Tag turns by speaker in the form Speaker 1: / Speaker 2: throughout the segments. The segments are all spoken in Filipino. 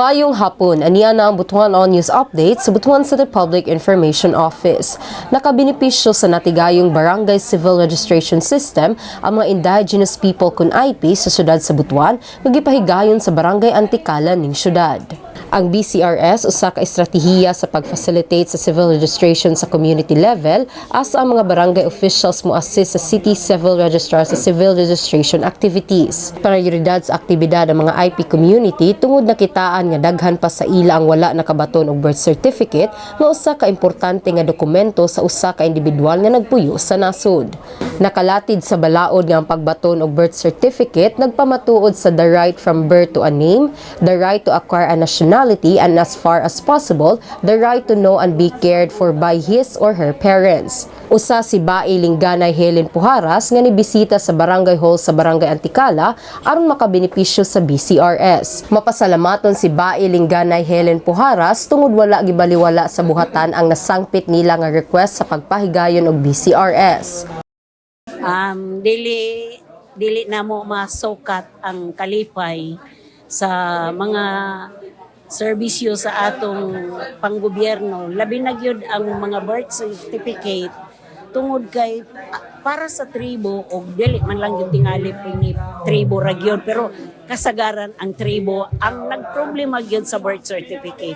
Speaker 1: Maayong hapon, aniya na ang Butuan On News Update sa Butuan City Public Information Office. Nakabinipisyo sa natigayong Barangay Civil Registration System ang mga indigenous people kun IP sa syudad sa Butuan, magipahigayon sa Barangay Antikalan ning syudad. Ang BCRS usa ka estratehiya sa pag-facilitate sa civil registration sa community level asa ang mga barangay officials mo assist sa city civil registrar sa civil registration activities. Prioridad sa aktibidad ang mga IP community tungod nakitaan nga daghan pa sa ila ang wala nakabaton og birth certificate nga usa ka importante nga dokumento sa usa ka individual nga nagpuyo sa nasod. Nakalatid sa balaod nga ang pagbaton og birth certificate nagpamatuod sa the right from birth to a name, the right to acquire a nationality, and as far as possible, the right to know and be cared for by his or her parents. Usa si Bae Lingganay Helen Pujaras nga nibisita sa Barangay Hall sa Barangay Antikala aron makabenepisyo sa BCRS. Mapasalamaton si Bae Lingganay Helen Pujaras tungod wala gibaliwala sa buhatan ang nasangpit nila nga request sa pagpahigayon og BCRS.
Speaker 2: Dili na mo masukat ang kalipay sa mga serbisyo sa atong panggobyerno, labi na gyud ang mga birth certificate tungod kay para sa tribo o dili man lang yung tingali ni tribo ra gyud, pero kasagaran ang tribo ang nagproblema gyud sa birth certificate.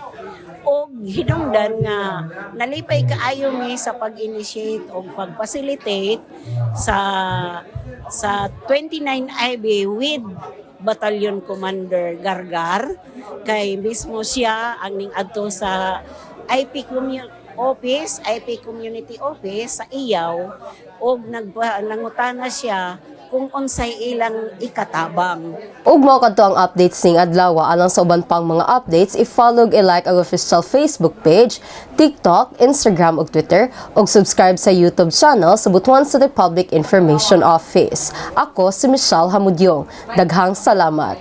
Speaker 2: O hinungdan nga nalipay kaayo mi sa pag-initiate o pag-facilitate sa 29 IB with Battalion Commander Gargar, kay mismo siya ang ning adto sa IP Community Office sa Iyaw og nangutana siya kung unsay ilang ikatabang.
Speaker 1: Ug mao kadto ang updates ning adlaw. Alang sa uban pang mga updates, i-follow i-like ang official Facebook page, TikTok, Instagram ug Twitter ug subscribe sa YouTube channel sa Butuan City Public Information Office. Ako si Michelle Hamudyong. Daghang salamat.